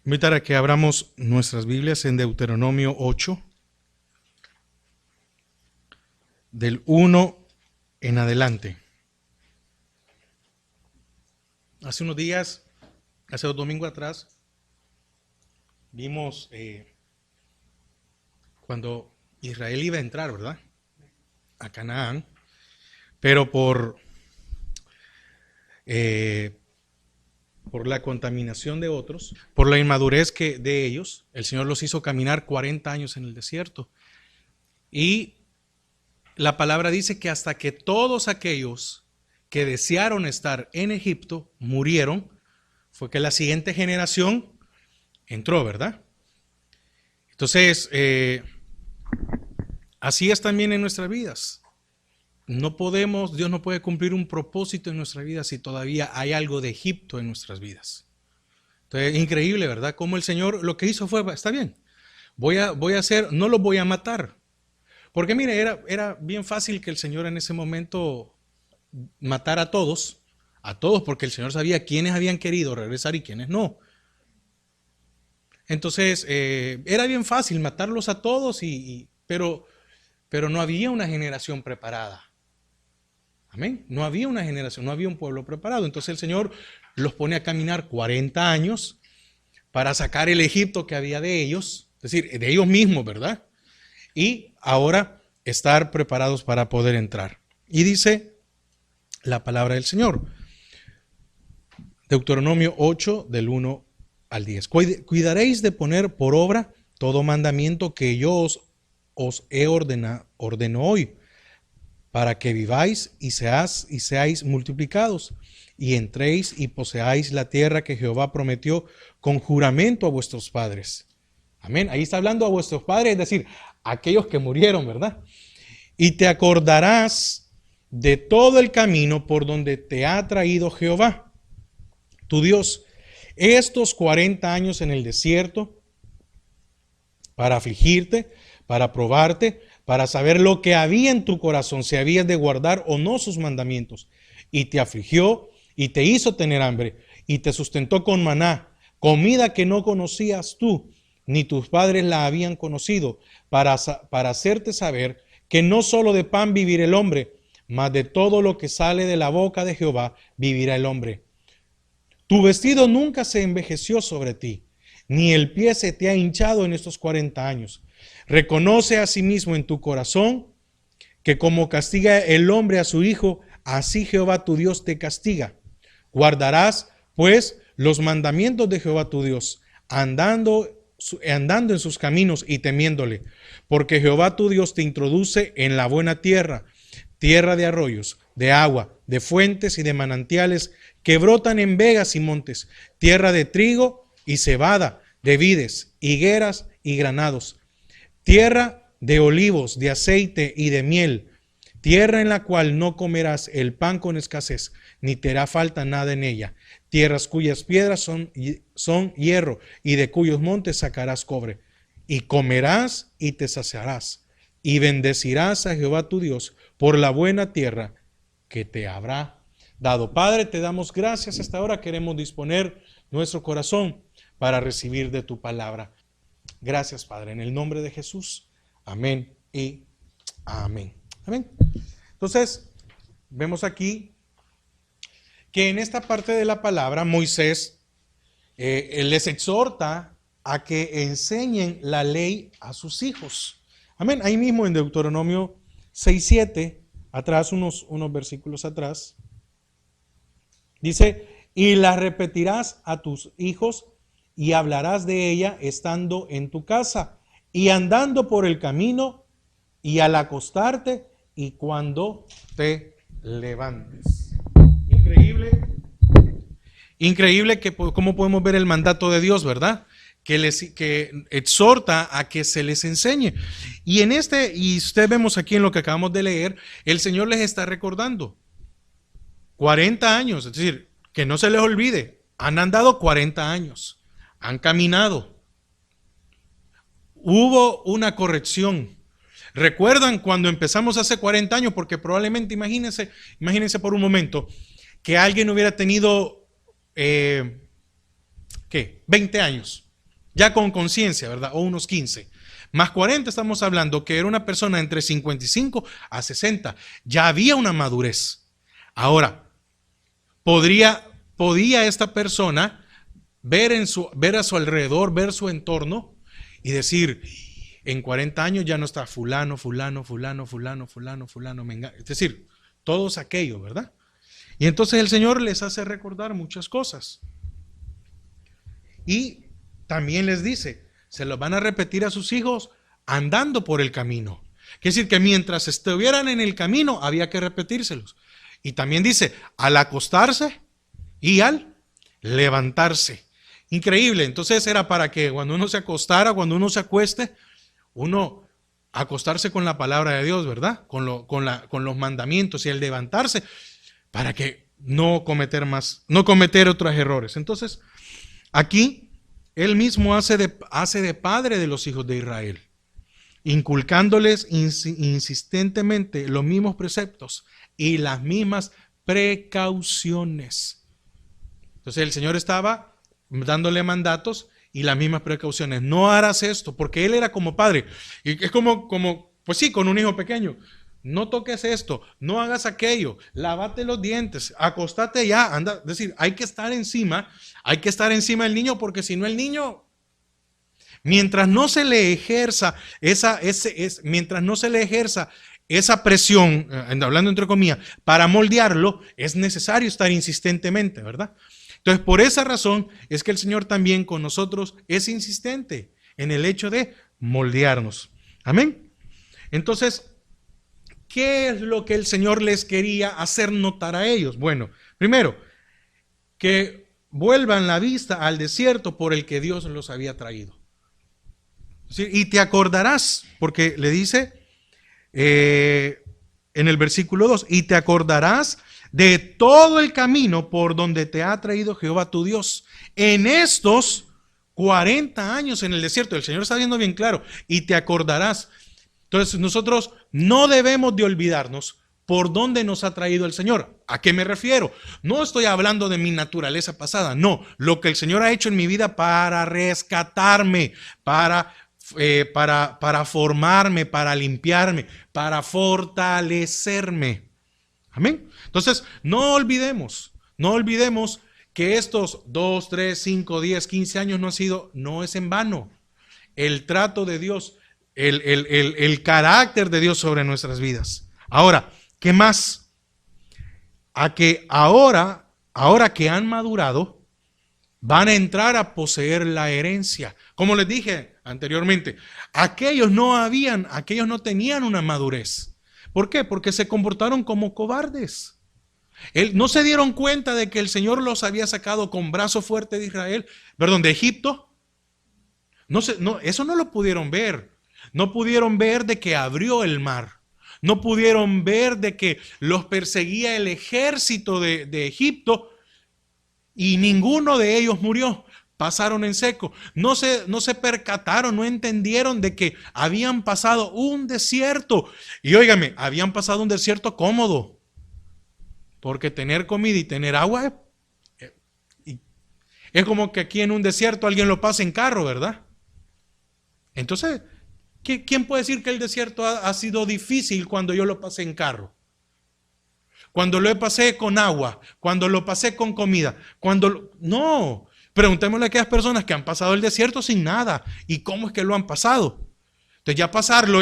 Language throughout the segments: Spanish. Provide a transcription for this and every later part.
Invitar a que abramos nuestras Biblias en Deuteronomio 8, del 1 en adelante. Hace unos días, hace 2 domingos atrás, vimos cuando Israel iba a entrar, ¿verdad?, a Canaán, pero por la contaminación de otros, por la inmadurez de ellos, el Señor los hizo caminar 40 años en el desierto. Y la palabra dice que hasta que todos aquellos que desearon estar en Egipto murieron, fue que la siguiente generación entró, ¿verdad? Entonces, así es también en nuestras vidas. Dios no puede cumplir un propósito en nuestra vida si todavía hay algo de Egipto en nuestras vidas. Entonces, increíble, ¿verdad? Como el Señor lo que hizo fue, está bien, voy a hacer, no los voy a matar. Porque mire, era bien fácil que el Señor en ese momento matara a todos, porque el Señor sabía quiénes habían querido regresar y quiénes no. Entonces, era bien fácil matarlos a todos, pero no había una generación preparada. Amén. No había una generación, no había un pueblo preparado. Entonces el Señor los pone a caminar 40 años para sacar el Egipto que había de ellos, es decir, de ellos mismos, ¿verdad? Y ahora estar preparados para poder entrar. Y dice la palabra del Señor, Deuteronomio 8, del 1 al 10. Cuidaréis de poner por obra todo mandamiento que yo os ordeno hoy, para que viváis y seáis multiplicados, y entréis y poseáis la tierra que Jehová prometió con juramento a vuestros padres. Amén. Ahí está hablando a vuestros padres, es decir, aquellos que murieron, ¿verdad? Y te acordarás de todo el camino por donde te ha traído Jehová, tu Dios, estos 40 años en el desierto, para afligirte, para probarte, para saber lo que había en tu corazón, si habías de guardar o no sus mandamientos. Y te afligió y te hizo tener hambre y te sustentó con maná, comida que no conocías tú, ni tus padres la habían conocido, para hacerte saber que no solo de pan vivirá el hombre, mas de todo lo que sale de la boca de Jehová vivirá el hombre. Tu vestido nunca se envejeció sobre ti, ni el pie se te ha hinchado en estos 40 años. Reconoce a sí mismo en tu corazón que como castiga el hombre a su hijo, así Jehová tu Dios te castiga. Guardarás, pues, los mandamientos de Jehová tu Dios, andando en sus caminos y temiéndole, porque Jehová tu Dios te introduce en la buena tierra, tierra de arroyos, de agua, de fuentes y de manantiales que brotan en vegas y montes, tierra de trigo y cebada, de vides, higueras y granados, tierra de olivos, de aceite y de miel, tierra en la cual no comerás el pan con escasez, ni te hará falta nada en ella, tierras cuyas piedras son hierro, y de cuyos montes sacarás cobre, y comerás y te saciarás, y bendecirás a Jehová tu Dios por la buena tierra que te habrá dado. Padre, te damos gracias hasta ahora, queremos disponer nuestro corazón para recibir de tu palabra. Gracias, Padre, en el nombre de Jesús. Amén y amén. Amén. Entonces, vemos aquí que en esta parte de la palabra Moisés les exhorta a que enseñen la ley a sus hijos. Amén. Ahí mismo en Deuteronomio 6:7, atrás, unos versículos atrás, dice, y la repetirás a tus hijos y hablarás de ella estando en tu casa y andando por el camino y al acostarte y cuando te levantes. Increíble que cómo podemos ver el mandato de Dios, ¿verdad? Que exhorta a que se les enseñe. Y usted vemos aquí en lo que acabamos de leer, el Señor les está recordando 40 años, es decir, que no se les olvide, han andado 40 años. Han caminado. Hubo una corrección. ¿Recuerdan cuando empezamos hace 40 años? Porque probablemente, imagínense por un momento, que alguien hubiera tenido, 20 años. ya con conciencia, ¿verdad? O unos 15. Más 40 estamos hablando que era una persona entre 55 a 60. Ya había una madurez. Ahora, podía esta persona ver a su alrededor, ver su entorno y decir, en 40 años ya no está fulano, fulano, fulano, fulano, fulano, fulano, es decir, todos aquellos, ¿verdad? Y entonces el Señor les hace recordar muchas cosas. Y también les dice, se lo van a repetir a sus hijos andando por el camino. Quiere decir que mientras estuvieran en el camino había que repetírselos. Y también dice, al acostarse y al levantarse. Increíble. Entonces era para que cuando uno se acostara, cuando uno se acueste, uno acostarse con la palabra de Dios, ¿verdad? Con los mandamientos y el levantarse para que no cometer otros errores. Entonces, aquí él mismo hace de padre de los hijos de Israel, inculcándoles insistentemente los mismos preceptos y las mismas precauciones. Entonces el Señor estaba dándole mandatos y las mismas precauciones. No harás esto, porque él era como padre. Y es pues sí, con un hijo pequeño. No toques esto, no hagas aquello, lávate los dientes, acostate ya, anda. Es decir, hay que estar encima del niño, porque si no el niño, mientras no se le ejerza esa presión, hablando entre comillas, para moldearlo, es necesario estar insistentemente, ¿verdad? Entonces, por esa razón es que el Señor también con nosotros es insistente en el hecho de moldearnos. Amén. Entonces, ¿qué es lo que el Señor les quería hacer notar a ellos? Bueno, primero, que vuelvan la vista al desierto por el que Dios los había traído. ¿Sí? Y te acordarás, porque le dice en el versículo 2, y te acordarás de todo el camino por donde te ha traído Jehová tu Dios en estos 40 años en el desierto. El Señor está viendo bien claro, y te acordarás. Entonces nosotros no debemos de olvidarnos por dónde nos ha traído el Señor. ¿A qué me refiero? No estoy hablando de mi naturaleza pasada, no, lo que el Señor ha hecho en mi vida para rescatarme, para formarme, para limpiarme, para fortalecerme. Amén. Entonces, no olvidemos que estos 2, 3, 5, 10, 15 años no es en vano. El trato de Dios, el carácter de Dios sobre nuestras vidas. Ahora, ¿qué más? A que ahora que han madurado, van a entrar a poseer la herencia. Como les dije anteriormente, aquellos no tenían una madurez. ¿Por qué? Porque se comportaron como cobardes. No se dieron cuenta de que el Señor los había sacado con brazo fuerte de Egipto. Eso no lo pudieron ver. No pudieron ver de que abrió el mar. No pudieron ver de que los perseguía el ejército de Egipto y ninguno de ellos murió. Pasaron en seco. No se percataron, no entendieron de que habían pasado un desierto. Y óigame, habían pasado un desierto cómodo. Porque tener comida y tener agua es como que aquí en un desierto alguien lo pasa en carro, ¿verdad? Entonces, ¿quién puede decir que el desierto ha sido difícil cuando yo lo pasé en carro? Cuando lo pasé con agua, cuando lo pasé con comida, no, preguntémosle a aquellas personas que han pasado el desierto sin nada y cómo es que lo han pasado. Entonces ya pasarlo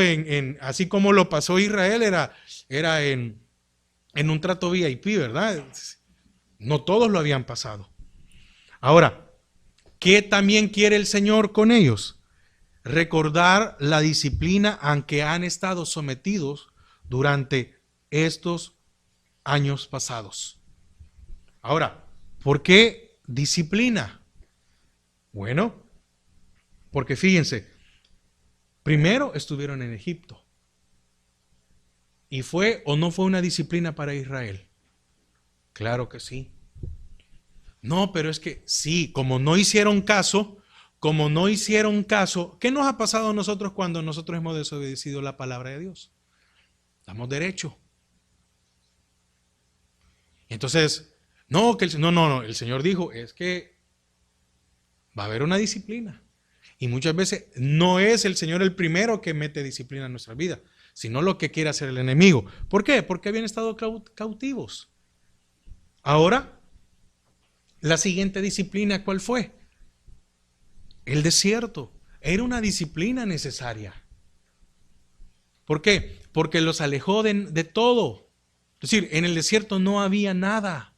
en así como lo pasó Israel era en un trato VIP, ¿verdad? No todos lo habían pasado. Ahora, ¿qué también quiere el Señor con ellos? Recordar la disciplina a que han estado sometidos durante estos años pasados. Ahora, ¿por qué disciplina? Bueno, porque fíjense, primero estuvieron en Egipto. ¿Y fue o no fue una disciplina para Israel? Claro que sí. No, pero es que sí, como no hicieron caso, ¿qué nos ha pasado a nosotros cuando nosotros hemos desobedecido la palabra de Dios? Damos derecho. Entonces, no, el Señor dijo, es que Va a haber una disciplina. Y muchas veces no es el Señor el primero que mete disciplina en nuestra vida, sino lo que quiere hacer el enemigo. ¿Por qué? Porque habían estado cautivos. Ahora, la siguiente disciplina, ¿cuál fue? El desierto. Era una disciplina necesaria. ¿Por qué? Porque los alejó de todo. Es decir, en el desierto no había nada.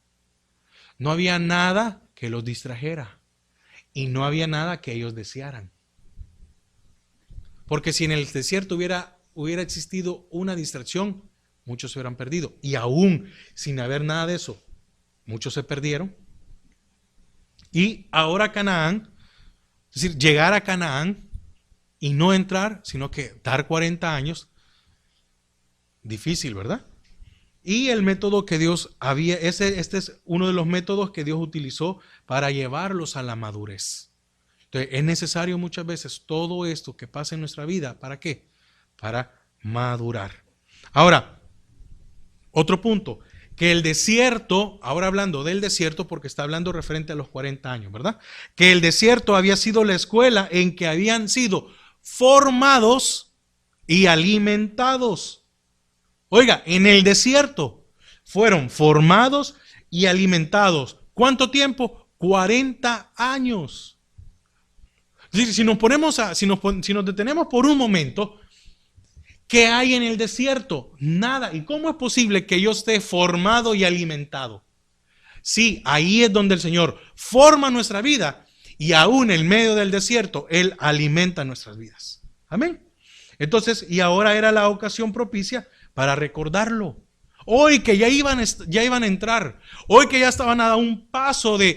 No había nada que los distrajera. Y no había nada que ellos desearan. Porque si en el desierto hubiera existido una distracción, muchos se hubieran perdido. Y aún sin haber nada de eso, muchos se perdieron. Y ahora Canaán, es decir, llegar a Canaán y no entrar, sino que dar 40 años, difícil, ¿verdad? Y el método que Dios había, este es uno de los métodos que Dios utilizó para llevarlos a la madurez. Entonces, es necesario muchas veces todo esto que pasa en nuestra vida, ¿para qué? Para madurar. Ahora, otro punto, que el desierto, ahora hablando del desierto, porque está hablando referente a los 40 años, ¿verdad? Que el desierto había sido la escuela en que habían sido formados y alimentados. Oiga, en el desierto fueron formados y alimentados. ¿Cuánto tiempo? 40 años. Es decir, si nos detenemos por un momento, ¿qué hay en el desierto? Nada. ¿Y cómo es posible que yo esté formado y alimentado? Sí, ahí es donde el Señor forma nuestra vida y aún en medio del desierto, Él alimenta nuestras vidas. Amén. Entonces, y ahora era la ocasión propicia para recordarlo. Hoy que ya iban a entrar, hoy que ya estaban a un paso de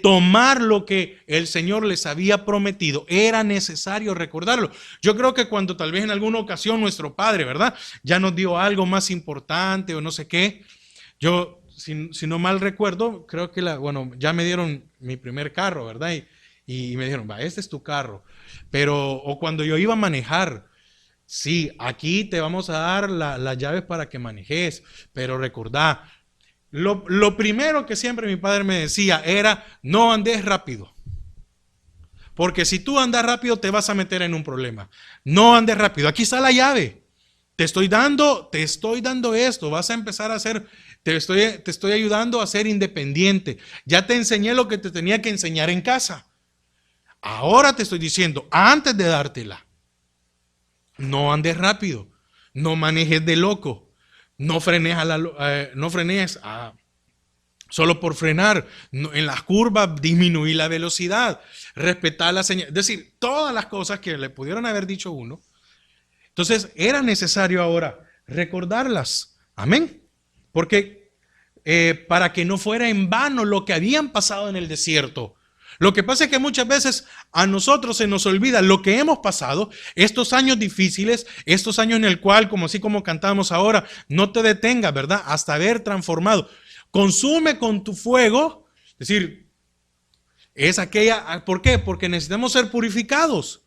tomar lo que el Señor les había prometido, era necesario recordarlo. Yo creo que cuando tal vez en alguna ocasión nuestro Padre, ¿verdad?, ya nos dio algo más importante o no sé qué, yo, si no mal recuerdo, creo que ya me dieron mi primer carro, ¿verdad? Y me dijeron, este es tu carro. Pero, o cuando yo iba a manejar, sí, aquí te vamos a dar las llaves para que manejes, pero recordá, lo primero que siempre mi padre me decía era, no andes rápido, porque si tú andas rápido te vas a meter en un problema. No andes rápido, aquí está la llave, te estoy dando esto, vas a empezar a hacer, te estoy ayudando a ser independiente, ya te enseñé lo que te tenía que enseñar en casa, ahora te estoy diciendo, antes de dártela, no andes rápido, no manejes de loco, no frenes solo por frenar, en las curvas disminuir la velocidad, respetar la señal, es decir, todas las cosas que le pudieron haber dicho uno. Entonces era necesario ahora recordarlas, amén, porque para que no fuera en vano lo que habían pasado en el desierto. Lo que pasa es que muchas veces a nosotros se nos olvida lo que hemos pasado, estos años difíciles, estos años en el cual, como cantábamos ahora, no te detengas, ¿verdad? Hasta haber transformado. Consume con tu fuego, es decir, es aquella, ¿por qué? Porque necesitamos ser purificados.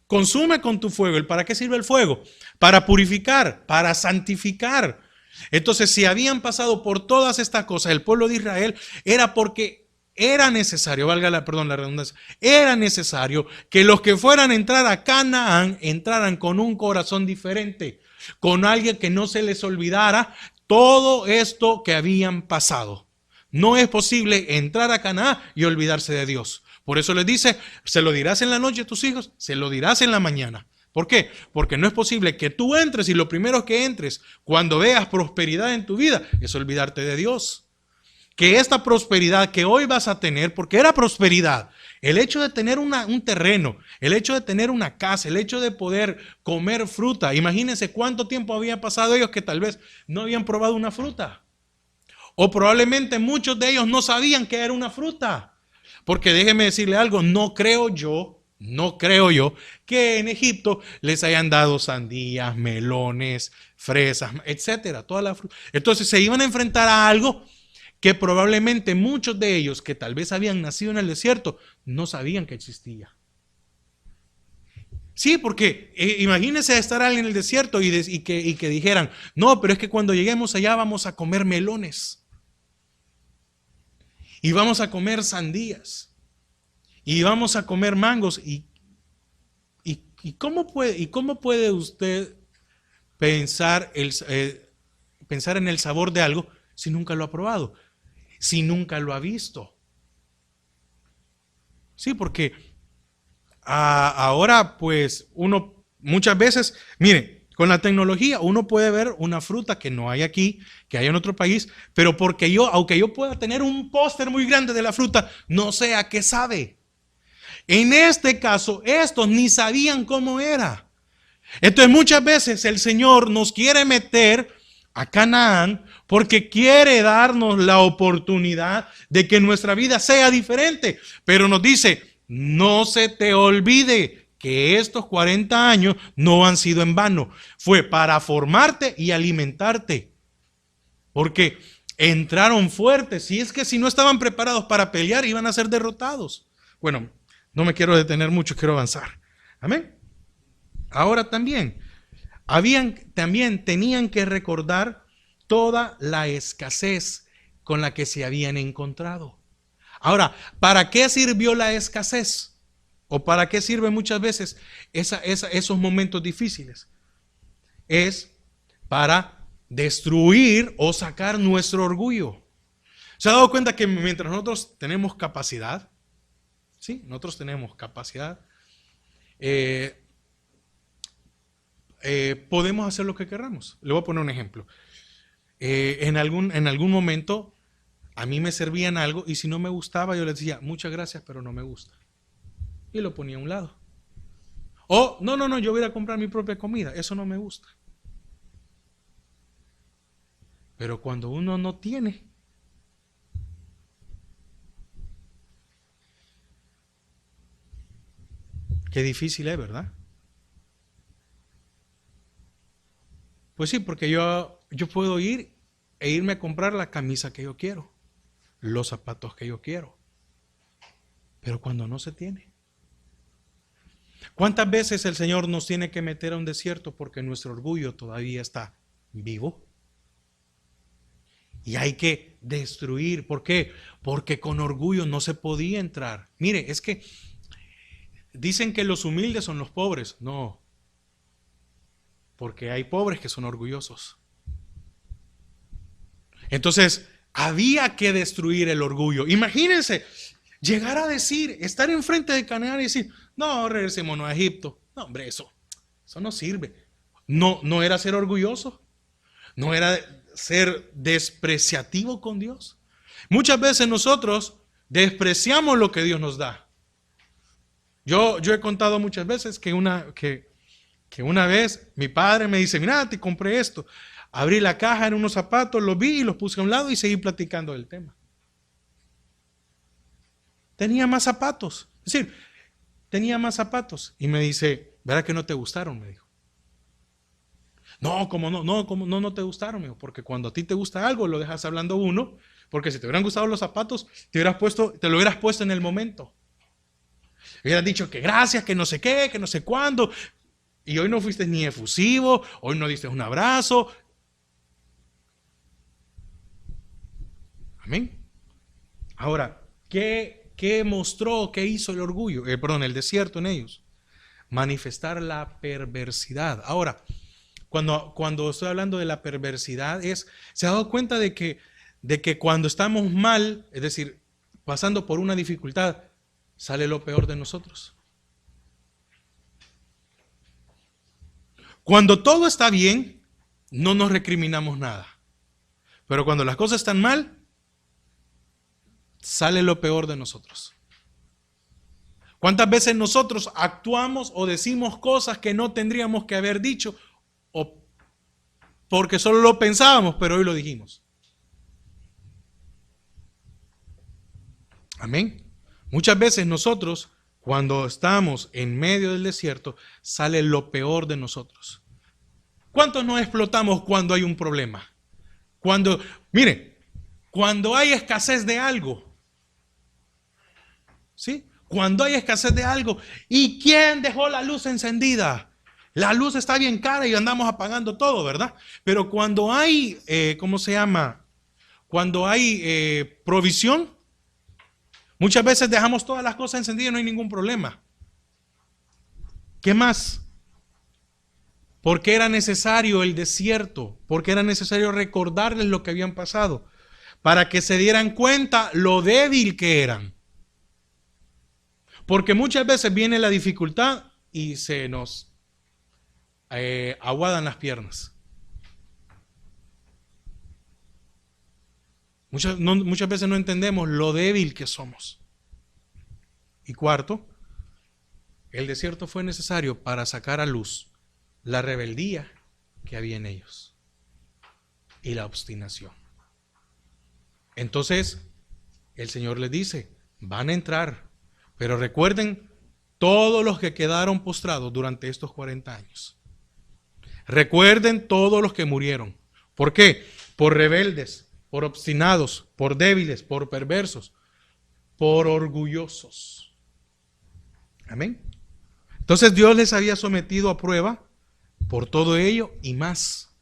Consume con tu fuego. ¿Y para qué sirve el fuego? Para purificar, para santificar. Entonces, si habían pasado por todas estas cosas, el pueblo de Israel, era porque era necesario, la redundancia, era necesario que los que fueran a entrar a Canaán entraran con un corazón diferente, con alguien que no se les olvidara todo esto que habían pasado. No es posible entrar a Canaán y olvidarse de Dios. Por eso les dice, se lo dirás en la noche a tus hijos, se lo dirás en la mañana. ¿Por qué? Porque no es posible que tú entres y lo primero que entres cuando veas prosperidad en tu vida es olvidarte de Dios. Que esta prosperidad que hoy vas a tener, porque era prosperidad, el hecho de tener un terreno, el hecho de tener una casa, el hecho de poder comer fruta, imagínense cuánto tiempo había pasado ellos que tal vez no habían probado una fruta. O probablemente muchos de ellos no sabían que era una fruta. Porque déjeme decirle algo, no creo yo que en Egipto les hayan dado sandías, melones, fresas, etcétera, toda la fruta. Entonces se iban a enfrentar a algo que probablemente muchos de ellos que tal vez habían nacido en el desierto no sabían que existía. Sí, porque imagínense estar alguien en el desierto y que dijeran, no, pero es que cuando lleguemos allá vamos a comer melones y vamos a comer sandías y vamos a comer mangos. ¿Y cómo puede usted pensar, pensar en el sabor de algo si nunca lo ha probado, si nunca lo ha visto? Sí, porque ahora pues uno muchas veces, mire, con la tecnología uno puede ver una fruta que no hay aquí, que hay en otro país, pero porque aunque yo pueda tener un póster muy grande de la fruta, no sé a qué sabe. En este caso, estos ni sabían cómo era. Entonces muchas veces el Señor nos quiere meter a Canaán porque quiere darnos la oportunidad de que nuestra vida sea diferente. Pero nos dice, no se te olvide que estos 40 años no han sido en vano. Fue para formarte y alimentarte. Porque entraron fuertes. Y es que si no estaban preparados para pelear, iban a ser derrotados. Bueno, no me quiero detener mucho, quiero avanzar. Amén. Ahora también tenían que recordar toda la escasez con la que se habían encontrado. Ahora, ¿para qué sirvió la escasez? ¿O para qué sirve muchas veces esos momentos difíciles? Es para destruir o sacar nuestro orgullo. ¿Se ha dado cuenta que mientras nosotros tenemos capacidad, sí, nosotros tenemos capacidad, podemos hacer lo que queramos? Le voy a poner un ejemplo. En algún momento a mí me servían algo y si no me gustaba yo les decía, muchas gracias, pero no me gusta. Y lo ponía a un lado. O, no, yo voy a ir a comprar mi propia comida, eso no me gusta. Pero cuando uno no tiene, qué difícil es, ¿verdad? Pues sí, porque yo puedo ir e irme a comprar la camisa que yo quiero, los zapatos que yo quiero. Pero cuando no se tiene. ¿Cuántas veces el Señor nos tiene que meter a un desierto porque nuestro orgullo todavía está vivo? Y hay que destruir. ¿Por qué? Porque con orgullo no se podía entrar. Mire, es que dicen que los humildes son los pobres. No. Porque hay pobres que son orgullosos. Entonces, había que destruir el orgullo. Imagínense, llegar a decir, estar enfrente de Canaán y decir, no, regresémonos a Egipto. No, hombre, eso no sirve. No era ser orgulloso. No era ser despreciativo con Dios. Muchas veces nosotros despreciamos lo que Dios nos da. Yo he contado muchas veces que una vez mi padre me dice, mira, te compré esto. Abrí la caja, eran unos zapatos, los vi y los puse a un lado y seguí platicando del tema. Tenía más zapatos. Es decir, tenía más zapatos. Y me dice, ¿verdad que no te gustaron? Me dijo. No, ¿cómo no? No te gustaron? Me dijo, porque cuando a ti te gusta algo, lo dejas hablando uno. Porque si te hubieran gustado los zapatos, te lo hubieras puesto en el momento. Hubieras dicho que gracias, que no sé qué, que no sé cuándo. Y hoy no fuiste ni efusivo, hoy no diste un abrazo. Amén. Ahora, ¿qué mostró, qué hizo el orgullo? El desierto en ellos. Manifestar la perversidad. Ahora, cuando estoy hablando de la perversidad, ¿se ha dado cuenta de que cuando estamos mal, es decir, pasando por una dificultad, sale lo peor de nosotros? Cuando todo está bien, no nos recriminamos nada. Pero cuando las cosas están mal, sale lo peor de nosotros. ¿Cuántas veces nosotros actuamos o decimos cosas que no tendríamos que haber dicho o porque solo lo pensábamos, pero hoy lo dijimos? Amén. Muchas veces nosotros, cuando estamos en medio del desierto, sale lo peor de nosotros. ¿Cuántos nos explotamos cuando hay un problema? Cuando hay escasez de algo. ¿Sí? Cuando hay escasez de algo. ¿Y quién dejó la luz encendida? La luz está bien cara y andamos apagando todo, ¿verdad? Pero cuando hay, ¿cómo se llama? Cuando hay provisión, Muchas veces dejamos todas las cosas encendidas y no hay ningún problema. ¿Qué más? Porque era necesario el desierto, porque era necesario recordarles lo que habían pasado, para que se dieran cuenta lo débil que eran. Porque muchas veces viene la dificultad y se nos aguadan las piernas. Muchas veces no entendemos lo débil que somos. Y cuarto, el desierto fue necesario para sacar a luz la rebeldía que había en ellos y la obstinación. Entonces, el Señor les dice, van a entrar, pero recuerden todos los que quedaron postrados durante estos 40 años. Recuerden todos los que murieron. ¿Por qué? Por rebeldes, por obstinados, por débiles, por perversos, por orgullosos. Amén. Entonces Dios les había sometido a prueba por todo ello y más,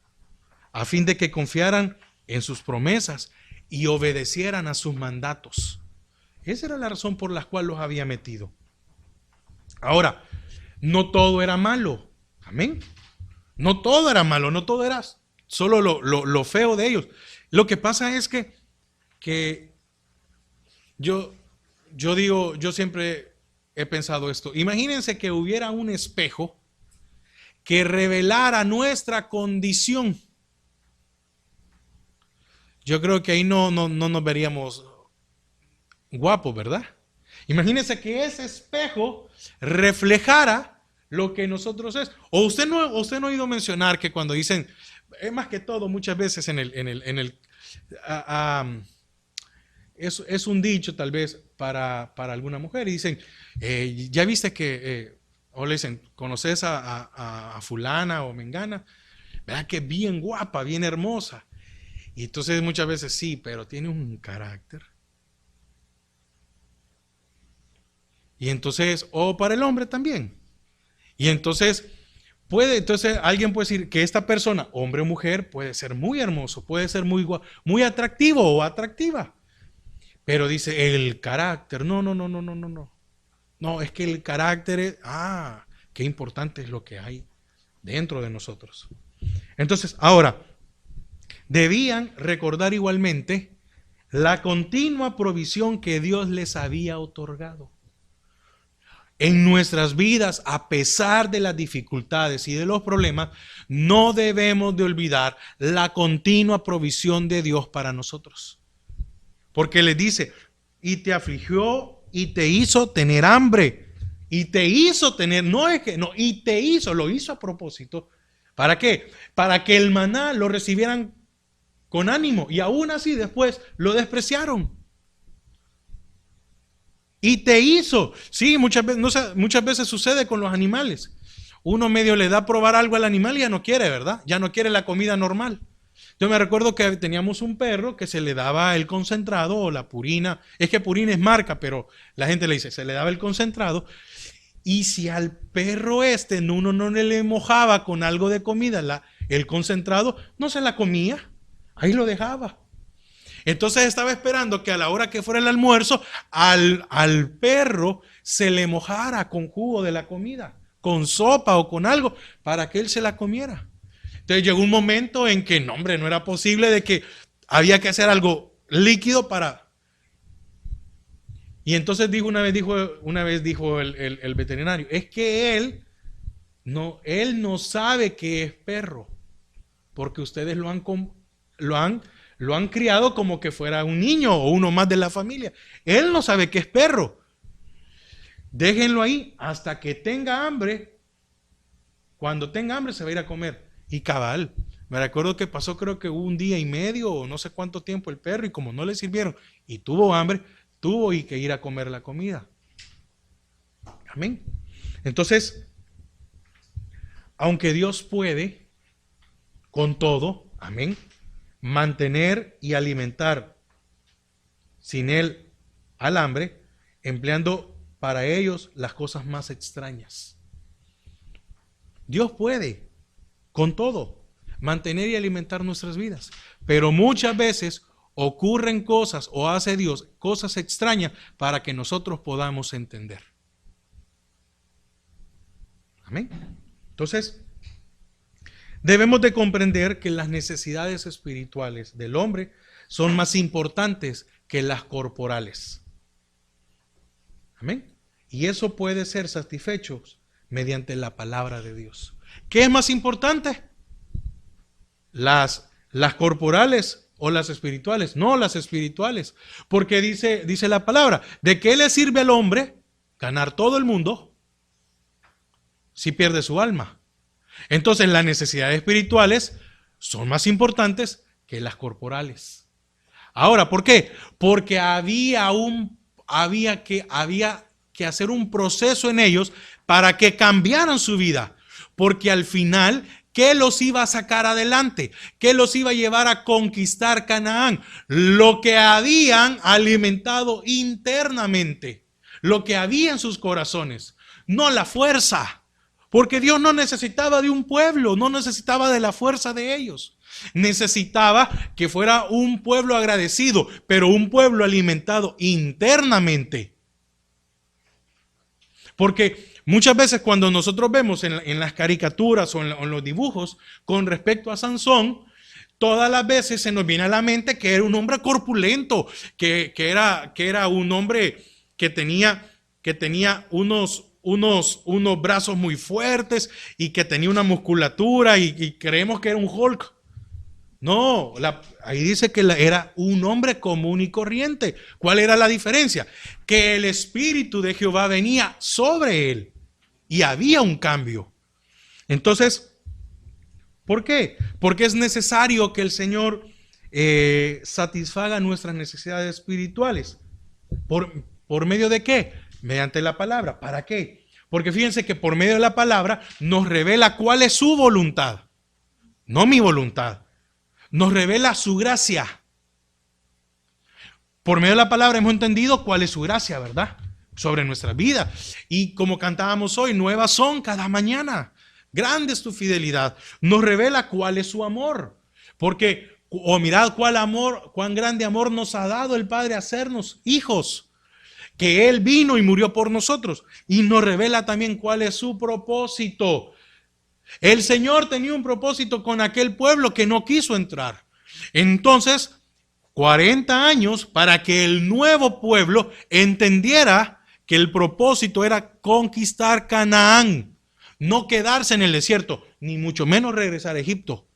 a fin de que confiaran en sus promesas y obedecieran a sus mandatos. Esa era la razón por la cual los había metido. Ahora, no todo era malo. Amén. No todo era malo, no todo era solo lo feo de ellos. Lo que pasa es que yo siempre he pensado esto. Imagínense que hubiera un espejo que revelara nuestra condición. Yo creo que ahí no nos veríamos guapos, ¿verdad? Imagínense que ese espejo reflejara lo que nosotros es. O usted no ha oído mencionar que cuando dicen, más que todo, muchas veces es un dicho tal vez para alguna mujer y dicen, ya viste que, o le dicen, ¿conoces a fulana o mengana? ¿Verdad que bien guapa, bien hermosa? Y entonces muchas veces sí, pero tiene un carácter. Y entonces, o para el hombre también. Y entonces alguien puede decir que esta persona, hombre o mujer, puede ser muy hermoso, puede ser muy atractivo o atractiva. Pero dice el carácter, no. No, es que el carácter es, qué importante es lo que hay dentro de nosotros. Entonces, ahora, debían recordar igualmente la continua provisión que Dios les había otorgado. En nuestras vidas, a pesar de las dificultades y de los problemas, no debemos de olvidar la continua provisión de Dios para nosotros. Porque les dice, y te afligió y te hizo tener hambre. Y te hizo tener, lo hizo a propósito. ¿Para qué? Para que el maná lo recibieran con ánimo. Y aún así después lo despreciaron. Y te hizo. Sí, muchas veces sucede con los animales. Uno medio le da a probar algo al animal y ya no quiere, ¿verdad? Ya no quiere la comida normal. Yo me recuerdo que teníamos un perro que se le daba el concentrado o la Purina. Es que Purina es marca, pero la gente le dice, se le daba el concentrado. Y si al perro uno no le mojaba con algo de comida el concentrado, no se la comía. Ahí lo dejaba. Entonces estaba esperando que a la hora que fuera el almuerzo, al perro se le mojara con jugo de la comida, con sopa o con algo, para que él se la comiera. Entonces llegó un momento en que, no era posible, de que había que hacer algo líquido para... Y entonces una vez dijo el veterinario, es que él no sabe que es perro, porque ustedes lo han criado como que fuera un niño o uno más de la familia. Él no sabe que es perro. Déjenlo ahí hasta que tenga hambre. Cuando tenga hambre se va a ir a comer. Y cabal, me recuerdo que pasó creo que un día y medio o no sé cuánto tiempo el perro y como no le sirvieron y tuvo hambre, tuvo que ir a comer la comida. Amén. Entonces, aunque Dios puede con todo, amén, mantener y alimentar sin él al hambre, empleando para ellos las cosas más extrañas. Dios puede con todo mantener y alimentar nuestras vidas, pero muchas veces ocurren cosas o hace Dios cosas extrañas para que nosotros podamos entender. Amén. Entonces, debemos de comprender que las necesidades espirituales del hombre son más importantes que las corporales. Amén. Y eso puede ser satisfecho mediante la palabra de Dios. ¿Qué es más importante? ¿Las corporales o las espirituales? No, las espirituales. Porque dice la palabra, ¿de qué le sirve al hombre ganar todo el mundo si pierde su alma? Entonces las necesidades espirituales son más importantes que las corporales. Ahora, ¿por qué? Porque había que hacer un proceso en ellos para que cambiaran su vida. Porque al final, ¿qué los iba a sacar adelante? ¿Qué los iba a llevar a conquistar Canaán? Lo que habían alimentado internamente, lo que había en sus corazones, no la fuerza. Porque Dios no necesitaba de un pueblo, no necesitaba de la fuerza de ellos. Necesitaba que fuera un pueblo agradecido, pero un pueblo alimentado internamente. Porque muchas veces cuando nosotros vemos en las caricaturas o en los dibujos con respecto a Sansón, todas las veces se nos viene a la mente que era un hombre corpulento, que era un hombre que tenía unos brazos muy fuertes y que tenía una musculatura y creemos que era un Hulk. No, ahí dice que era un hombre común y corriente. ¿Cuál era la diferencia? Que el Espíritu de Jehová venía sobre él y había un cambio. Entonces, ¿por qué? Porque es necesario que el Señor satisfaga nuestras necesidades espirituales. ¿Por medio de qué? Mediante la palabra. ¿Para qué? Porque fíjense que por medio de la palabra nos revela cuál es su voluntad, no mi voluntad. Nos revela su gracia. Por medio de la palabra hemos entendido cuál es su gracia, ¿verdad? Sobre nuestra vida. Y como cantábamos hoy, nuevas son cada mañana. Grande es tu fidelidad. Nos revela cuál es su amor. Porque, mirad cuán grande amor nos ha dado el Padre a hacernos hijos. Que Él vino y murió por nosotros. Y nos revela también cuál es su propósito. El Señor tenía un propósito con aquel pueblo que no quiso entrar. Entonces, 40 años para que el nuevo pueblo entendiera que el propósito era conquistar Canaán, no quedarse en el desierto, ni mucho menos regresar a Egipto.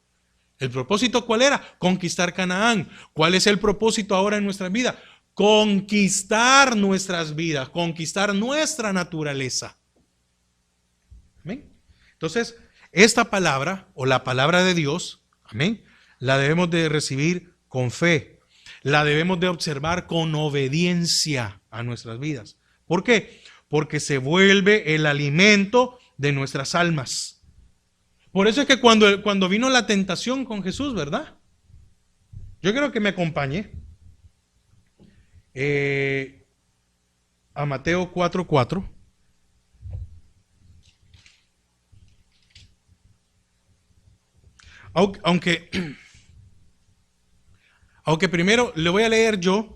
¿El propósito cuál era? Conquistar Canaán. ¿Cuál es el propósito ahora en nuestra vida? Conquistar nuestras vidas, conquistar nuestra naturaleza. ¿Amén? Entonces, esta palabra o la palabra de Dios, amén, la debemos de recibir con fe, la debemos de observar con obediencia a nuestras vidas. ¿Por qué? Porque se vuelve el alimento de nuestras almas. Por eso es que cuando vino la tentación con Jesús, ¿verdad? Yo quiero que me acompañe a Mateo 4:4. Aunque primero le voy a leer yo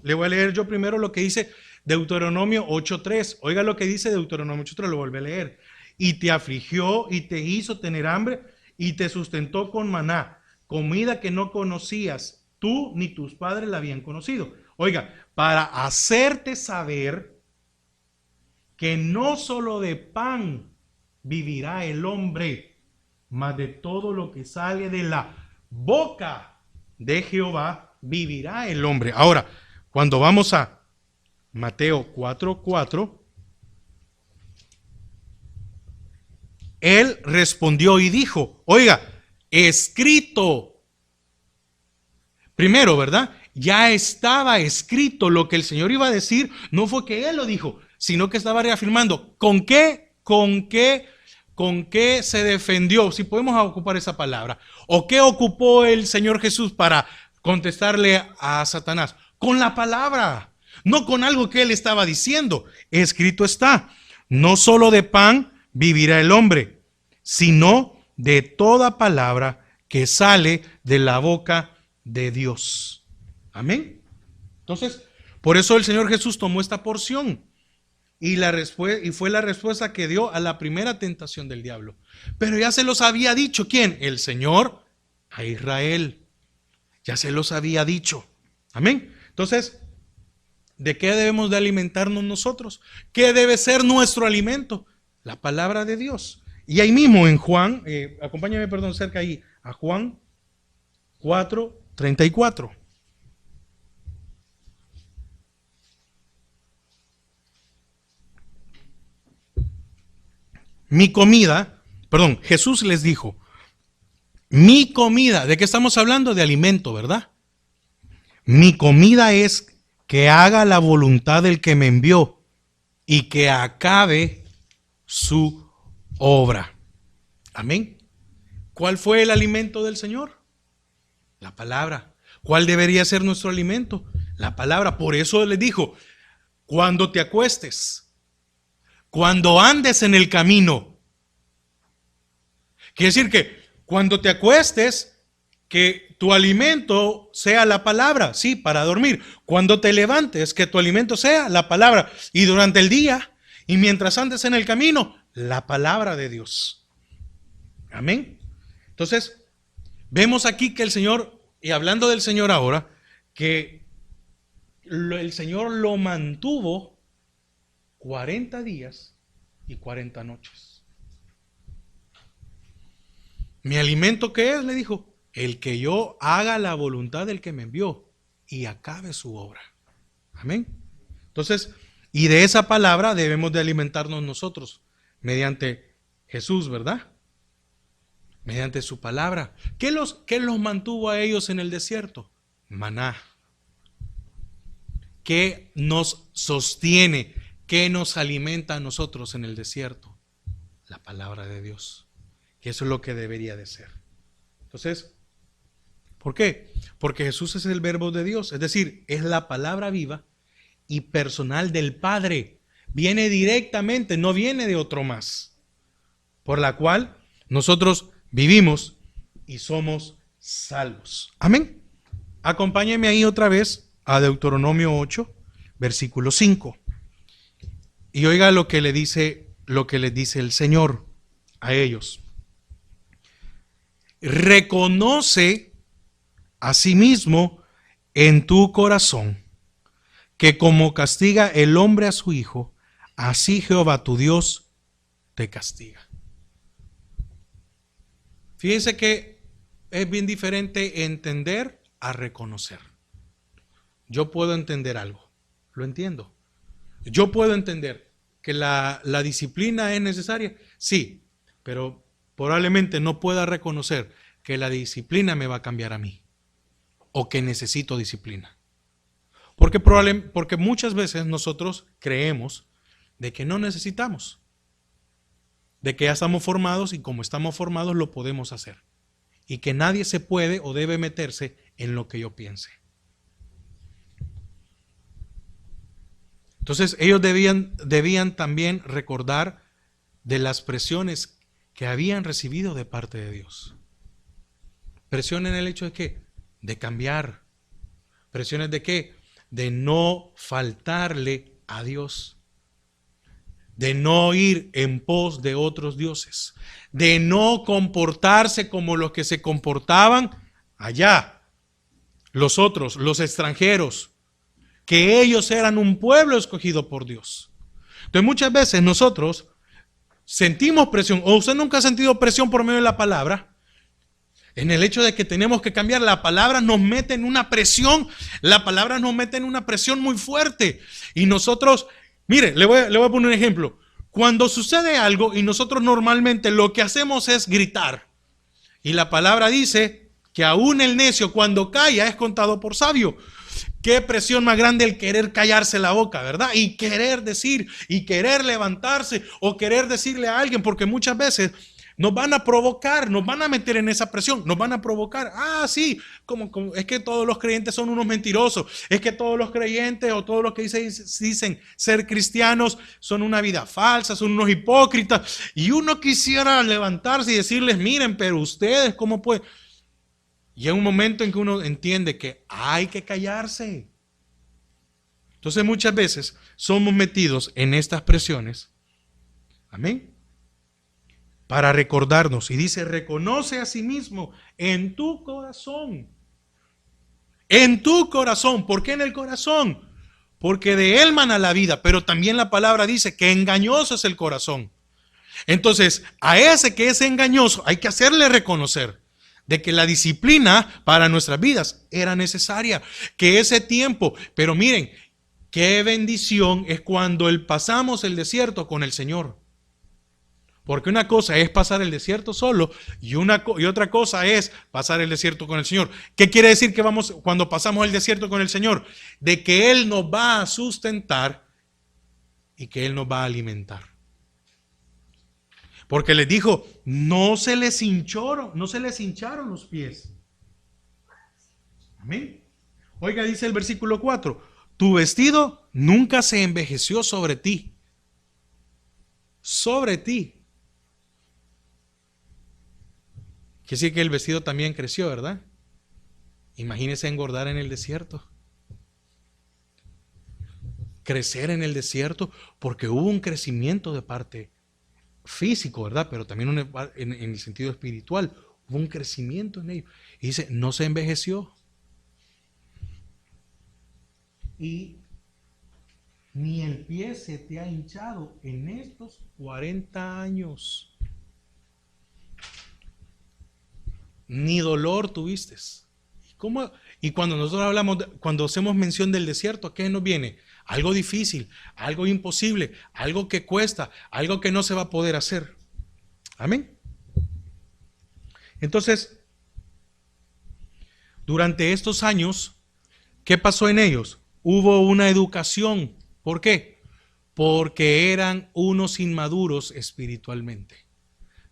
primero lo que dice Deuteronomio 8:3. Oiga lo que dice Deuteronomio 8:3, lo vuelve a leer. Y te afligió y te hizo tener hambre y te sustentó con maná, comida que no conocías, tú ni tus padres la habían conocido. Oiga, para hacerte saber que no solo de pan vivirá el hombre, mas de todo lo que sale de la boca de Jehová vivirá el hombre. Ahora, cuando vamos a Mateo 4:4, él respondió y dijo, oiga, escrito. Primero, ¿verdad? Ya estaba escrito lo que el Señor iba a decir. No fue que él lo dijo, sino que estaba reafirmando. ¿Con qué se defendió? Si podemos ocupar esa palabra. ¿O qué ocupó el Señor Jesús para contestarle a Satanás? Con la palabra, no con algo que él estaba diciendo. Escrito está, no solo de pan vivirá el hombre, sino de toda palabra que sale de la boca de Dios. Amén. Entonces, por eso el Señor Jesús tomó esta porción y fue la respuesta que dio a la primera tentación del diablo. Pero ya se los había dicho, ¿quién? El Señor a Israel. Ya se los había dicho. Amén. Entonces, ¿de qué debemos de alimentarnos nosotros? ¿Qué debe ser nuestro alimento? La palabra de Dios. Y ahí mismo en Juan, acompáñame, perdón, cerca ahí, a Juan 4:34. Mi comida, perdón, Jesús les dijo, mi comida, ¿de qué estamos hablando? De alimento, ¿verdad? Mi comida es que haga la voluntad del que me envió y que acabe su obra. Amén. ¿Cuál fue el alimento del Señor? La palabra. ¿Cuál debería ser nuestro alimento? La palabra. Por eso les dijo, cuando te acuestes, cuando andes en el camino. Quiere decir que cuando te acuestes, que tu alimento sea la palabra, sí, para dormir. Cuando te levantes, que tu alimento sea la palabra. Y durante el día, y mientras andes en el camino, la palabra de Dios. Amén. Entonces, vemos aquí que el Señor, y hablando del Señor ahora, que el Señor lo mantuvo 40 días y 40 noches. ¿Mi alimento qué es? Le dijo, el que yo haga la voluntad del que me envió y acabe su obra. Amén. Entonces, y de esa palabra debemos de alimentarnos nosotros, mediante Jesús, ¿verdad? Mediante su palabra. ¿Qué los mantuvo a ellos en el desierto? Maná. ¿Qué nos sostiene? ¿Qué nos alimenta a nosotros en el desierto? La palabra de Dios. Que eso es lo que debería de ser. Entonces, ¿por qué? Porque Jesús es el verbo de Dios, es decir, es la palabra viva y personal del Padre. Viene directamente, no viene de otro más. Por la cual nosotros vivimos y somos salvos. Amén. Acompáñenme ahí otra vez a Deuteronomio 8, versículo 5. Y oiga lo que les dice el Señor a ellos. Reconoce asimismo en tu corazón que como castiga el hombre a su hijo, así Jehová tu Dios te castiga. Fíjense que es bien diferente entender a reconocer. Yo puedo entender algo, lo entiendo. Yo puedo entender que la disciplina es necesaria, sí, pero probablemente no pueda reconocer que la disciplina me va a cambiar a mí o que necesito disciplina. Porque muchas veces nosotros creemos de que no necesitamos, de que ya estamos formados y como estamos formados lo podemos hacer y que nadie se puede o debe meterse en lo que yo piense. Entonces ellos debían también recordar de las presiones que habían recibido de parte de Dios. Presión en el hecho de ¿qué? De cambiar. Presiones de ¿qué? De no faltarle a Dios. De no ir en pos de otros dioses. De no comportarse como los que se comportaban allá. Los otros, los extranjeros. Que ellos eran un pueblo escogido por Dios. Entonces muchas veces nosotros sentimos presión, o usted nunca ha sentido presión por medio de la palabra, en el hecho de que tenemos que cambiar. La palabra nos mete en una presión, la palabra nos mete en una presión muy fuerte. Y nosotros, mire, le voy a poner un ejemplo. Cuando sucede algo y nosotros normalmente lo que hacemos es gritar. Y la palabra dice que aún el necio cuando calla es contado por sabio. Qué presión más grande el querer callarse la boca, ¿verdad? Y querer decir, y querer levantarse, o querer decirle a alguien, porque muchas veces nos van a provocar, nos van a meter en esa presión, nos van a provocar. Ah, sí, como es que todos los creyentes son unos mentirosos, es que todos los creyentes o todos los que dicen ser cristianos son una vida falsa, son unos hipócritas. Y uno quisiera levantarse y decirles, miren, pero ustedes, ¿cómo pueden? Y hay un momento en que uno entiende que hay que callarse. Entonces muchas veces somos metidos en estas presiones. Amén. Para recordarnos. Y dice, reconoce a sí mismo en tu corazón. En tu corazón. ¿Por qué en el corazón? Porque de él mana la vida. Pero también la palabra dice que engañoso es el corazón. Entonces, a ese que es engañoso hay que hacerle reconocer de que la disciplina para nuestras vidas era necesaria. Que ese tiempo, pero miren, qué bendición es cuando pasamos el desierto con el Señor. Porque una cosa es pasar el desierto solo y otra cosa es pasar el desierto con el Señor. ¿Qué quiere decir que vamos cuando pasamos el desierto con el Señor? De que Él nos va a sustentar y que Él nos va a alimentar. Porque les dijo, no se les hincharon los pies. Amén. Oiga, dice el versículo 4, tu vestido nunca se envejeció sobre ti. Sobre ti. Quiere decir que el vestido también creció, ¿verdad? Imagínese engordar en el desierto. Crecer en el desierto, porque hubo un crecimiento de parte físico, ¿verdad? Pero también en el sentido espiritual. Hubo un crecimiento en ello. Y dice, no se envejeció. Y ni el pie se te ha hinchado en estos 40 años. Ni dolor tuviste. ¿Cómo? Y cuando nosotros hablamos, cuando hacemos mención del desierto, ¿qué nos viene? Algo difícil, algo imposible, algo que cuesta, algo que no se va a poder hacer. Amén. Entonces, durante estos años, ¿qué pasó en ellos? Hubo una educación. ¿Por qué? Porque eran unos inmaduros espiritualmente.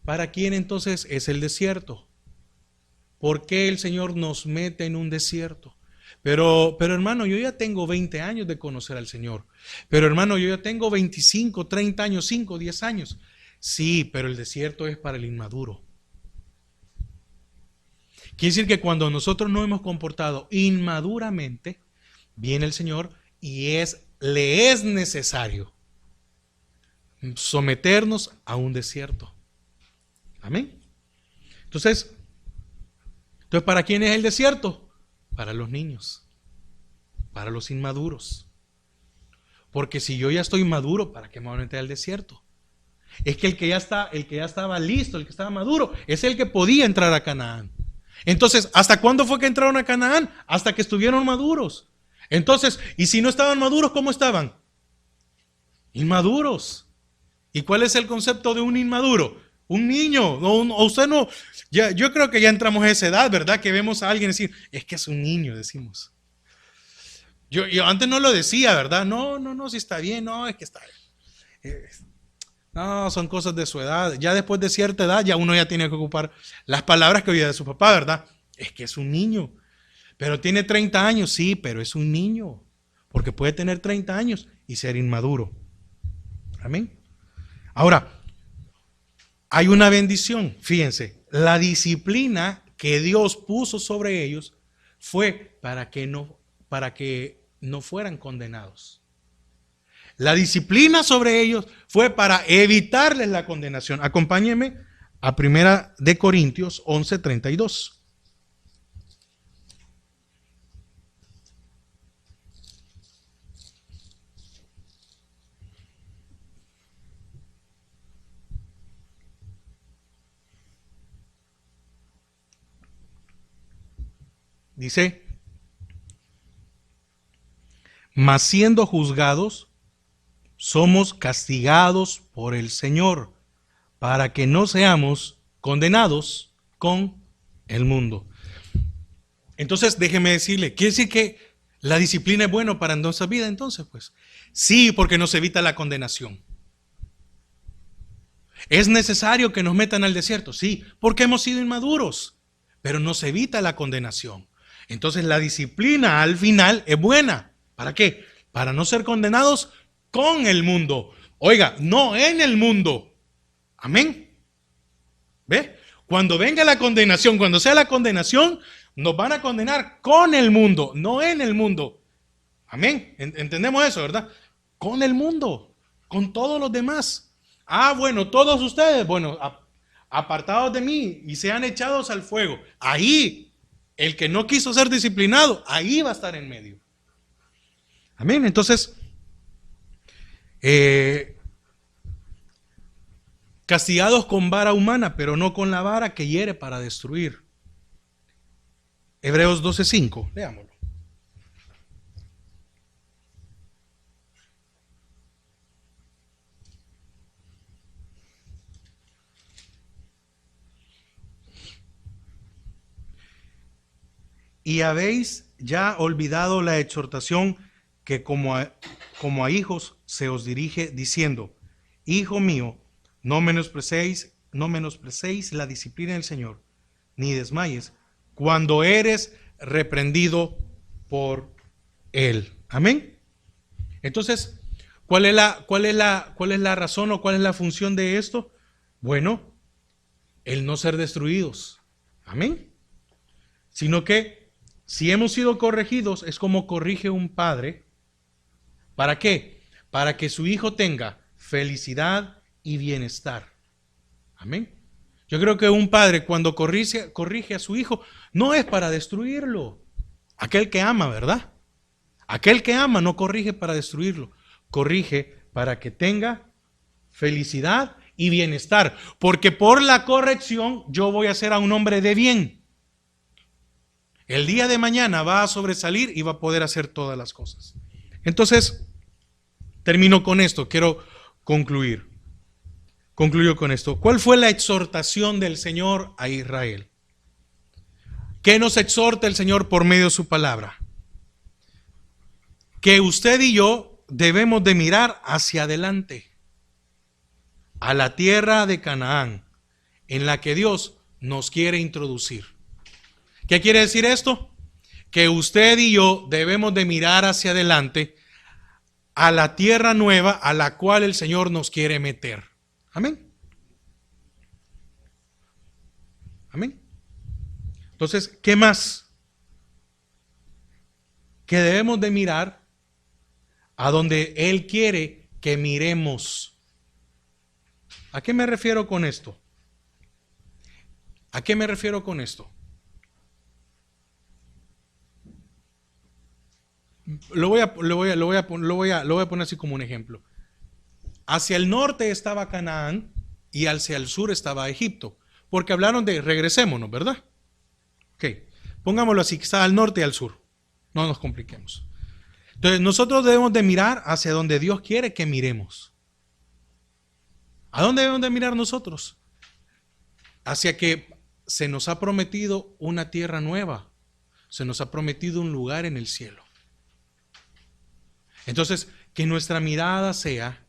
¿Para quién entonces es el desierto? ¿Por qué el Señor nos mete en un desierto? Pero hermano, yo ya tengo 20 años de conocer al Señor. Pero hermano, yo ya tengo 25, 30 años, 5, 10 años. Sí, pero el desierto es para el inmaduro. Quiere decir que cuando nosotros nos hemos comportado inmaduramente, viene el Señor y le es necesario someternos a un desierto. Amén. Entonces, ¿para quién es el desierto? Para los niños, para los inmaduros. Porque si yo ya estoy maduro, ¿para qué me voy a meter al desierto? Es que el que ya estaba listo, el que estaba maduro, es el que podía entrar a Canaán. Entonces, ¿hasta cuándo fue que entraron a Canaán? Hasta que estuvieron maduros. Entonces, ¿y si no estaban maduros, cómo estaban? Inmaduros. ¿Y cuál es el concepto de un inmaduro? Un niño. Usted no. Yo creo que ya entramos a esa edad, ¿verdad? Que vemos a alguien decir, es que es un niño, decimos. Yo antes no lo decía, ¿verdad? No, si está bien, no, es que está bien. No, son cosas de su edad. Ya después de cierta edad, ya uno ya tiene que ocupar las palabras que oía de su papá, ¿verdad? Es que es un niño. Pero tiene 30 años, sí, pero es un niño. Porque puede tener 30 años y ser inmaduro. Amén. Ahora, hay una bendición. Fíjense, la disciplina que Dios puso sobre ellos fue para que no fueran condenados. La disciplina sobre ellos fue para evitarles la condenación. Acompáñenme a 1 Corintios 11:32. Dice, mas siendo juzgados, somos castigados por el Señor, para que no seamos condenados con el mundo. Entonces, déjeme decirle, ¿quiere decir que la disciplina es buena para nuestra vida? Entonces, pues, sí, porque nos evita la condenación. ¿Es necesario que nos metan al desierto? Sí, porque hemos sido inmaduros, pero nos evita la condenación. Entonces la disciplina al final es buena. ¿Para qué? Para no ser condenados con el mundo. Oiga, no en el mundo. Amén. ¿Ve? Cuando venga la condenación, cuando sea la condenación, Nos van a condenar con el mundo, no en el mundo. Amén. Entendemos eso, ¿verdad? Con el mundo, con todos los demás. Ah, bueno, todos ustedes, bueno, apartados de mí y sean echados al fuego. Ahí, el que no quiso ser disciplinado, ahí va a estar en medio. Amén. Entonces, castigados con vara humana, pero no con la vara que hiere para destruir. Hebreos 12:5, leámoslo. Y habéis ya olvidado la exhortación que como a hijos se os dirige diciendo: Hijo mío, no menosprecéis la disciplina del Señor, ni desmayes cuando eres reprendido por Él. Amén. Entonces, ¿cuál es la razón o cuál es la función de esto? Bueno, el no ser destruidos. Amén. Sino que si hemos sido corregidos, es como corrige un padre. ¿Para qué? Para que su hijo tenga felicidad y bienestar. Amén. Yo creo que un padre cuando corrige a su hijo, no es para destruirlo. Aquel que ama, ¿verdad? Aquel que ama no corrige para destruirlo. Corrige para que tenga felicidad y bienestar. Porque por la corrección yo voy a ser a un hombre de bien. El día de mañana va a sobresalir y va a poder hacer todas las cosas. Entonces, termino con esto, quiero concluir. Concluyo con esto. ¿Cuál fue la exhortación del Señor a Israel? ¿Qué nos exhorta el Señor por medio de su palabra? Que usted y yo debemos de mirar hacia adelante, a la tierra de Canaán, en la que Dios nos quiere introducir. ¿Qué quiere decir esto? Que usted y yo debemos de mirar hacia adelante a la tierra nueva a la cual el Señor nos quiere meter. Amén. Amén. Entonces, ¿qué más? Que debemos de mirar a donde Él quiere que miremos. ¿A qué me refiero con esto? ¿A qué me refiero con esto? Lo voy a poner así como un ejemplo. Hacia el norte estaba Canaán y hacia el sur estaba Egipto. Porque hablaron de regresémonos, ¿verdad? Ok, pongámoslo así, que está al norte y al sur. No nos compliquemos. Entonces nosotros debemos de mirar hacia donde Dios quiere que miremos. ¿A dónde debemos de mirar nosotros? Hacia que se nos ha prometido una tierra nueva. Se nos ha prometido un lugar en el cielo. Entonces, que nuestra mirada sea,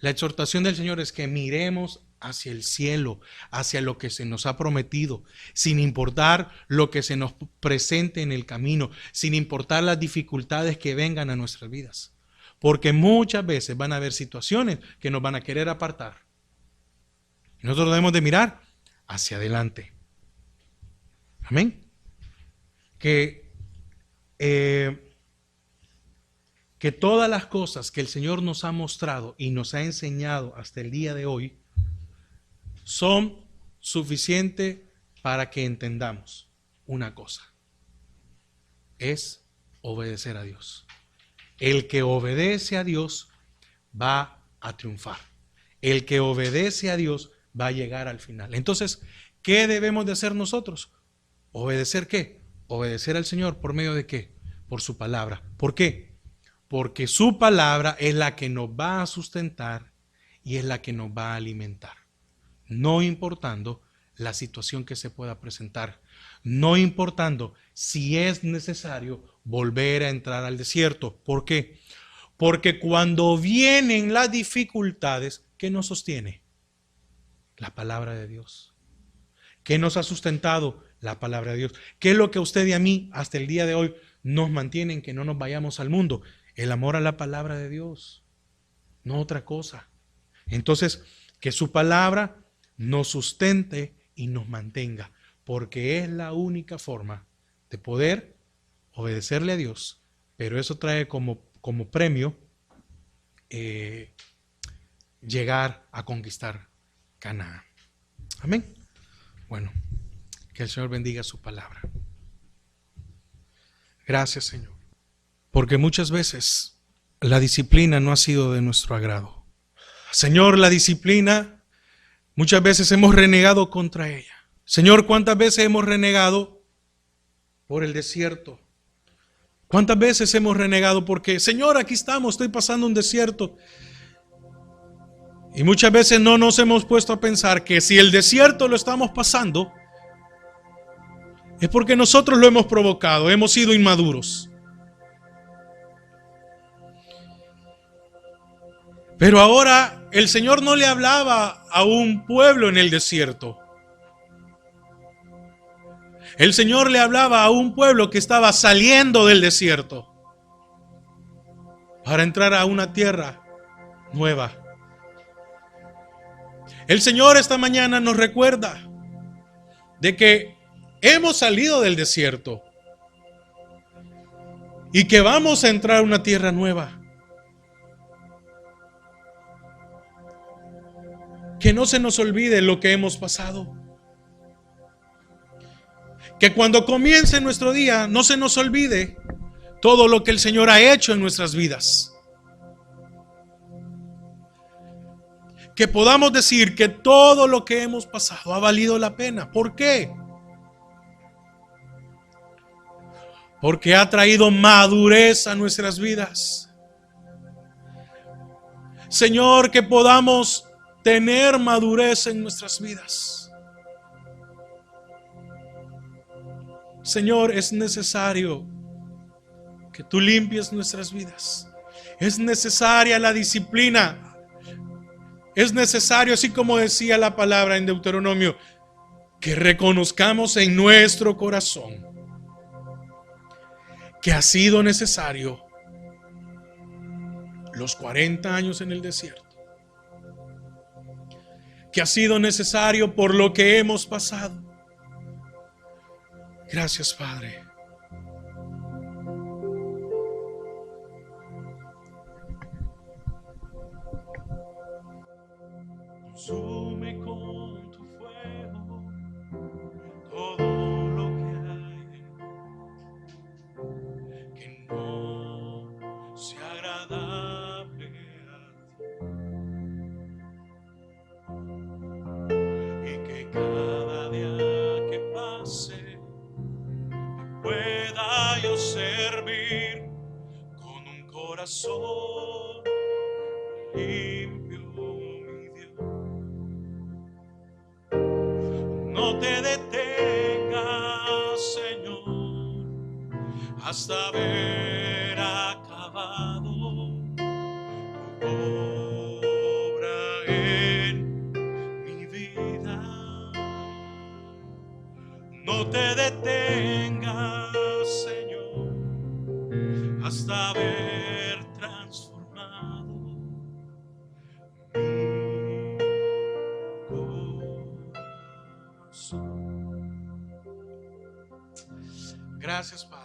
la exhortación del Señor es que miremos hacia el cielo, hacia lo que se nos ha prometido, sin importar lo que se nos presente en el camino, sin importar las dificultades que vengan a nuestras vidas. Porque muchas veces van a haber situaciones que nos van a querer apartar. Y nosotros debemos de mirar hacia adelante. Amén. Que todas las cosas que el Señor nos ha mostrado y nos ha enseñado hasta el día de hoy son suficientes para que entendamos una cosa: es obedecer a Dios. El que obedece a Dios va a triunfar. El que obedece a Dios va a llegar al final. Entonces, ¿qué debemos de hacer nosotros? ¿Obedecer qué? Obedecer al Señor por medio de qué? Por su palabra. ¿Por qué? Porque su palabra es la que nos va a sustentar y es la que nos va a alimentar. No importando la situación que se pueda presentar. No importando si es necesario volver a entrar al desierto. ¿Por qué? Porque cuando vienen las dificultades, ¿qué nos sostiene? La palabra de Dios. ¿Qué nos ha sustentado? La palabra de Dios. ¿Qué es lo que a usted y a mí hasta el día de hoy nos mantiene en que no nos vayamos al mundo? El amor a la palabra de Dios, no otra cosa. Entonces, que su palabra nos sustente y nos mantenga, porque es la única forma de poder obedecerle a Dios, pero eso trae como premio llegar a conquistar Canaán. Amén. Bueno, que el Señor bendiga su palabra. Gracias, Señor, porque muchas veces la disciplina no ha sido de nuestro agrado. Señor, la disciplina, muchas veces hemos renegado contra ella. Señor, ¿cuántas veces hemos renegado por el desierto? ¿Cuántas veces hemos renegado porque, Señor, aquí estamos, estoy pasando un desierto? Y muchas veces no nos hemos puesto a pensar que si el desierto lo estamos pasando, es porque nosotros lo hemos provocado, hemos sido inmaduros. Pero ahora el Señor no le hablaba a un pueblo en el desierto. El Señor le hablaba a un pueblo que estaba saliendo del desierto para entrar a una tierra nueva. El Señor esta mañana nos recuerda de que hemos salido del desierto y que vamos a entrar a una tierra nueva. Que no se nos olvide lo que hemos pasado. Que cuando comience nuestro día no se nos olvide todo lo que el Señor ha hecho en nuestras vidas. Que podamos decir que todo lo que hemos pasado ha valido la pena. ¿Por qué? Porque ha traído madurez a nuestras vidas. Señor, que podamos tener madurez en nuestras vidas. Señor, es necesario que tú limpies nuestras vidas. Es necesaria la disciplina. Es necesario, así como decía la palabra en Deuteronomio, que reconozcamos en nuestro corazón que ha sido necesario los 40 años en el desierto. Que ha sido necesario por lo que hemos pasado. Gracias, Padre. Consume con tu fuego todo lo que hay que no sea agradable a ti, y que cada día que pase pueda yo servir con un corazón limpio, mi Dios. No te detengas, Señor, hasta haber acabado tu obra en mi vida. No te detengas, Señor, hasta haber transformado mi corazón. Gracias, Padre.